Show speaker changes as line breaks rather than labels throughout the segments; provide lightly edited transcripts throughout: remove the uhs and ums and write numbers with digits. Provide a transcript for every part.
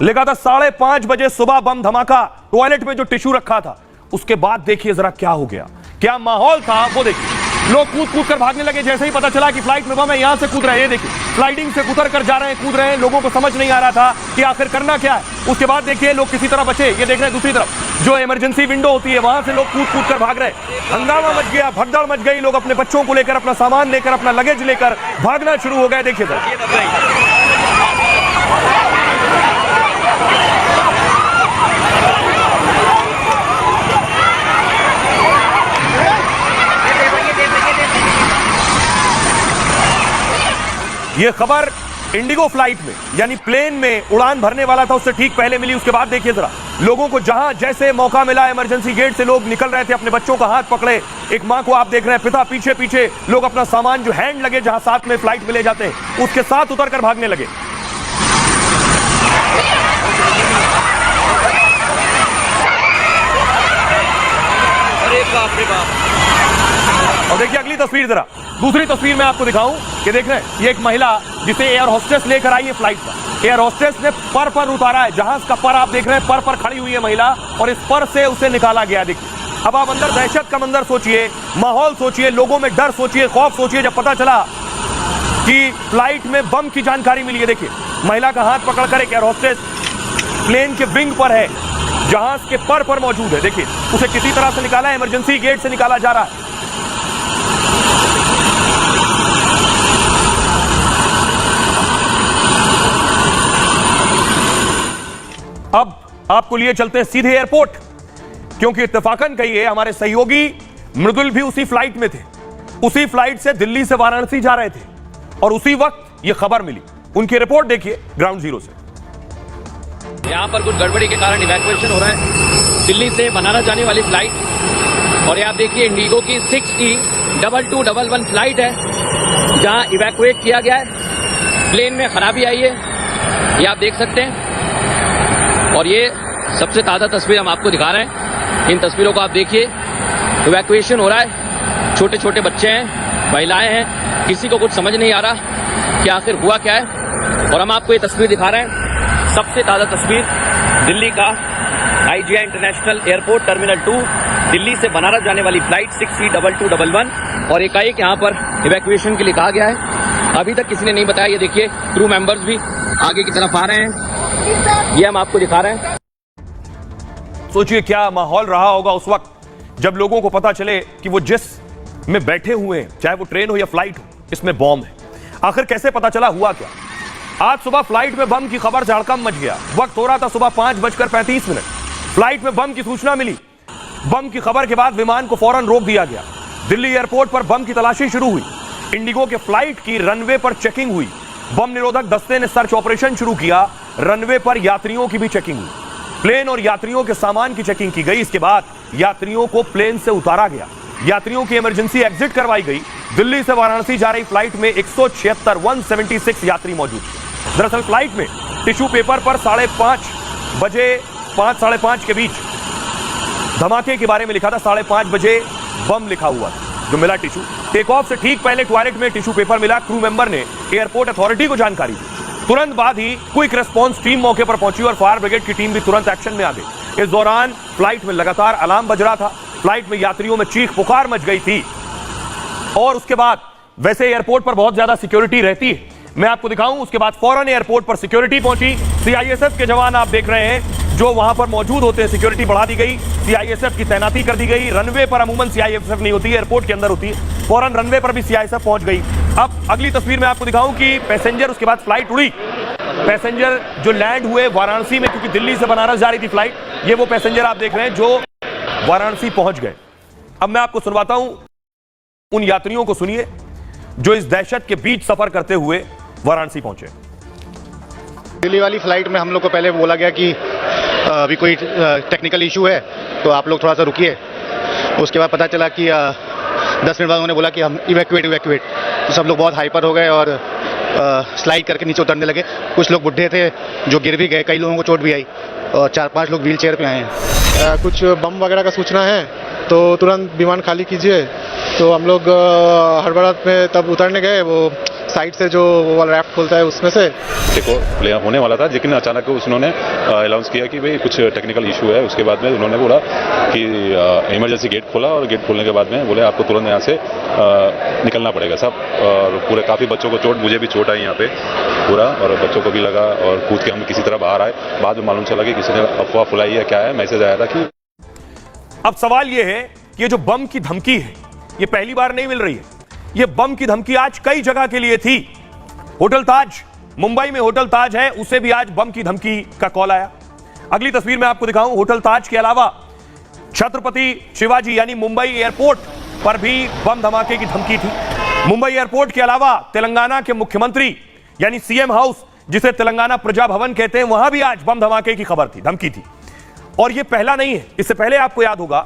लिखा था 5:30 बजे सुबह बम धमाका, टॉयलेट में जो टिश्यू रखा था। उसके बाद देखिए जरा क्या हो गया, क्या माहौल था वो देखिए। लोग कूद कूद कर भागने लगे जैसे ही पता चला कि फ्लाइट में बम है, यहां से कूद रहे हैं। ये देखिए स्लाइडिंग से उतर कर जा रहे हैं, कूद रहे हैं। लोगों को समझ नहीं आ रहा था कि आखिर करना क्या है। उसके बाद देखिए लोग किसी तरह बचे। ये देख रहे हैं दूसरी तरफ जो इमरजेंसी विंडो होती है वहां से लोग कूद कूद कर भाग रहे। हंगामा मच गया, भगदड़ मच गई। लोग अपने बच्चों को लेकर, अपना सामान लेकर, अपना लगेज लेकर भागना शुरू हो गए। देखिए सर ये खबर इंडिगो फ्लाइट में यानी प्लेन में उड़ान भरने वाला था उससे ठीक पहले मिली। उसके बाद देखिए जरा लोगों को जहां जैसे मौका मिला इमरजेंसी गेट से लोग निकल रहे थे, अपने बच्चों का हाथ पकड़े। एक मां को आप देख रहे हैं, पिता पीछे पीछे, लोग अपना सामान जो हैंड लगे जहां साथ में फ्लाइट में ले जाते हैं उसके साथ उतरकर भागने लगे।
अरे बाप रे बाप।
और देखिए अगली तस्वीर जरा, दूसरी तस्वीर मैं आपको दिखाऊं कि देख रहे हैं ये एक महिला जिसे एयर होस्टेस लेकर आई है फ्लाइट पर। एयर होस्टेस ने पर उतारा है, जहाज का पर आप देख रहे हैं, पर खड़ी हुई है महिला और इस पर से उसे निकाला गया। देखिए अब आप अंदर दहशत का मंजर सोचिए, माहौल सोचिए, लोगों में डर सोचिए, खौफ सोचिए जब पता चला कि फ्लाइट में बम की जानकारी मिली है। देखिए महिला का हाथ पकड़कर एक एयर होस्टेस प्लेन के विंग पर है, जहाज के पर मौजूद है। देखिए उसे किसी तरह से निकाला है, इमरजेंसी गेट से निकाला जा रहा है। अब आपको लिए चलते हैं सीधे एयरपोर्ट, क्योंकि इत्तेफाकन कहिए हमारे सहयोगी मृदुल भी उसी फ्लाइट में थे। उसी फ्लाइट से दिल्ली से वाराणसी जा रहे थे और उसी वक्त यह खबर मिली। उनकी रिपोर्ट देखिए ग्राउंड जीरो से।
यहाँ पर कुछ गड़बड़ी के कारण इवैक्यूएशन हो रहा है दिल्ली से बनारस जाने वाली फ्लाइट। और ये आप देखिए इंडिगो की 6E2211 फ्लाइट है, जहां इवैक्यूएट किया गया है। प्लेन में खराबी आई है, ये आप देख सकते हैं। और ये सबसे ताज़ा तस्वीर हम आपको दिखा रहे हैं। इन तस्वीरों को आप देखिए, इवैक्यूएशन हो रहा है। छोटे छोटे बच्चे हैं, महिलाएं हैं, किसी को कुछ समझ नहीं आ रहा कि आखिर हुआ क्या है। और हम आपको ये तस्वीर दिखा रहे हैं, सबसे ताज़ा तस्वीर दिल्ली का IGI international airport terminal 2, Delhi से बनारस जाने वाली फ्लाइट 6E2211। और एकाएक यहाँ पर इवैक्यूएशन के लिए कहा गया है। अभी तक किसी ने नहीं बताया। ये देखिए क्रू मेंबर्स भी आगे की तरफ आ रहे हैं, ये हम आपको दिखा रहे हैं।
सोचिए क्या माहौल रहा होगा उस वक्त जब लोगों को पता चले कि वो जिस में बैठे हुए हैं, चाहे वो ट्रेन हो या फ्लाइट हो, इसमें बॉम्ब है। आखिर कैसे पता चला, हुआ क्या? आज सुबह फ्लाइट में बम की खबर से हड़कंप मच गया। वक्त हो रहा था सुबह 5:35। फ्लाइट में बम की सूचना मिली। बम की खबर के बाद विमान को फौरन रोक दिया गया। दिल्ली एयरपोर्ट पर बम की तलाशी शुरू हुई। इंडिगो के फ्लाइट की रनवे पर चेकिंग हुई। बम निरोधक दस्ते ने सर्च ऑपरेशन शुरू किया। रनवे पर यात्रियों की भी चेकिंग हुई। प्लेन और यात्रियों के सामान की चेकिंग की गई। इसके बाद यात्रियों को प्लेन से उतारा गया। यात्रियों की इमरजेंसी एग्जिट करवाई गई। दिल्ली से वाराणसी जा रही फ्लाइट में 176 यात्री मौजूद थे। दरअसल फ्लाइट में टिश्यू पेपर पर 5:30 बजे 5 साढ़े 5 के बीच धमाके के बारे में लिखा था। 5:30 बजे बम लिखा हुआ था जो मिला टिश्यू। टेक ऑफ से ठीक पहले टॉयलेट में टिश्यू पेपर मिला। क्रू मेंबर ने एयरपोर्ट अथॉरिटी को जानकारी दी। तुरंत बाद ही क्विक रिस्पांस टीम मौके पर पहुंची और फायर ब्रिगेड की टीम भी तुरंत एक्शन में आ गई। इस दौरान फ्लाइट में लगातार अलार्म बज रहा था। फ्लाइट में यात्रियों में चीख पुकार मच गई थी। और उसके बाद वैसे एयरपोर्ट पर बहुत ज्यादा सिक्योरिटी रहती है, मैं आपको दिखाऊं। उसके बाद फौरन एयरपोर्ट पर सिक्योरिटी पहुंची। CISF के जवान आप देख रहे हैं जो वहां पर मौजूद होते हैं। सिक्योरिटी बढ़ा दी गई, CISF की तैनाती कर दी गई। रनवे पर अमूमन CISF नहीं होती है, एयरपोर्ट के अंदर होती है। फौरन रनवे पर भी CISF पहुंच गई। अब अगली तस्वीर में आपको दिखाऊं कि पैसेंजर, उसके बाद फ्लाइट उड़ी। पैसेंजर जो लैंड हुए वाराणसी में, क्योंकि दिल्ली से बनारस जा रही थी फ्लाइट, ये वो पैसेंजर आप देख रहे हैं जो वाराणसी पहुंच गए। अब मैं आपको सुनवाता हूं उन यात्रियों को, सुनिए जो इस दहशत के बीच सफर करते हुए वाराणसी पहुंचे।
दिल्ली वाली फ्लाइट में हम लोग को पहले बोला गया कि अभी कोई टेक्निकल इशू है तो आप लोग थोड़ा सा रुकिए। उसके बाद पता चला कि 10 मिनट बाद उन्होंने बोला कि हम इवैक्यूएट। तो सब लोग बहुत हाइपर हो गए और स्लाइड करके नीचे उतरने लगे। कुछ लोग बुढ़े थे जो गिर भी गए, कई लोगों को चोट भी आई और 4-5 लोग व्हील चेयर पे आए हैं।
कुछ बम वगैरह का सूचना है तो तुरंत विमान खाली कीजिए। तो हम लोग हड़बड़ाहट में तब उतरने गए। वो साइड से जो वो वाला रैफ्ट खोलता है उसमें से
देखो प्ले होने वाला था, लेकिन अचानक उन्होंने अनाउंस किया कि भाई कुछ टेक्निकल इशू है। उसके बाद में उन्होंने बोला कि इमरजेंसी गेट खोला, और गेट खोलने के बाद में बोले आपको तुरंत यहाँ से निकलना पड़ेगा सब। और पूरे काफ़ी बच्चों को चोट, मुझे भी चोट आई यहाँ पे पूरा, और बच्चों को भी लगा, और कूद के हम किसी तरह बाहर आए। बाद में मालूम चला कि किसी ने अफवाह फैलाई है, क्या है, मैसेज आया था कि।
अब सवाल यह है कि ये जो बम की धमकी है ये पहली बार नहीं मिल रही है। ये बम की धमकी आज कई जगह के लिए थी। होटल ताज, मुंबई में होटल ताज है, उसे भी आज बम की धमकी का कॉल आया। अगली तस्वीर में आपको दिखाऊं, होटल ताज के अलावा छत्रपति शिवाजी यानी मुंबई एयरपोर्ट पर भी बम धमाके की धमकी थी। मुंबई एयरपोर्ट के अलावा तेलंगाना के मुख्यमंत्री यानी सीएम हाउस, जिसे तेलंगाना प्रजा भवन कहते हैं, वहां भी आज बम धमाके की खबर थी, धमकी थी। और यह पहला नहीं है, इससे पहले आपको याद होगा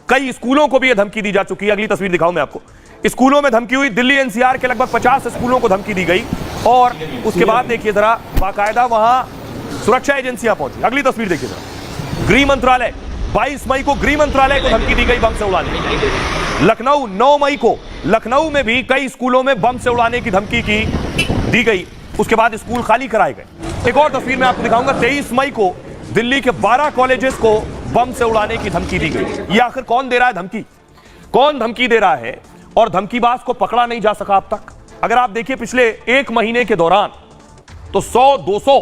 कई स्कूलों को भी यह धमकी दी जा चुकी है। अगली तस्वीर दिखाऊं मैं आपको। स्कूलों में धमकी हुई, दिल्ली एनसीआर के लगभग 50 स्कूलों को धमकी दी गई, और उसके बाद देखिए जरा बाकायदा वहां सुरक्षा एजेंसियां पहुंची। अगली तस्वीर देखिए जरा। गृह मंत्रालय, 22 मई को गृह मंत्रालय को धमकी दी गई बम से उड़ाने की। लखनऊ 9 मई को, लखनऊ में भी कई स्कूलों में बम से उड़ाने की धमकी दी गई। उसके बाद स्कूल खाली कराए गए। एक और तस्वीर में आपको दिखाऊंगा, 23 मई को दिल्ली के 12 कॉलेजेस को बम से उड़ाने की धमकी दी गई। ये आखिर कौन दे रहा है धमकी? कौन धमकी दे रहा है? और धमकीबाज को पकड़ा नहीं जा सका अब तक। अगर आप देखिए पिछले 1 महीने के दौरान तो 100-200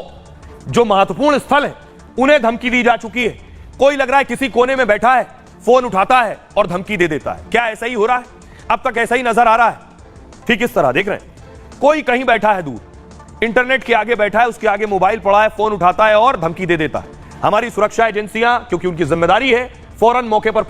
जो महत्वपूर्ण स्थल है उन्हें धमकी दी जा चुकी है। कोई लग रहा है किसी कोने में बैठा है, फोन उठाता है और धमकी दे देता है। क्या ऐसा ही हो रहा है? अब तक ऐसा ही नजर आ रहा है। ठीक इस तरह देख रहे हैं, कोई कहीं बैठा है दूर, इंटरनेट के आगे बैठा है, उसके आगे मोबाइल पड़ा है, फोन उठाता है और धमकी दे देता है। हमारी सुरक्षा एजेंसियां, क्योंकि उनकी जिम्मेदारी है, फौरन मौके पर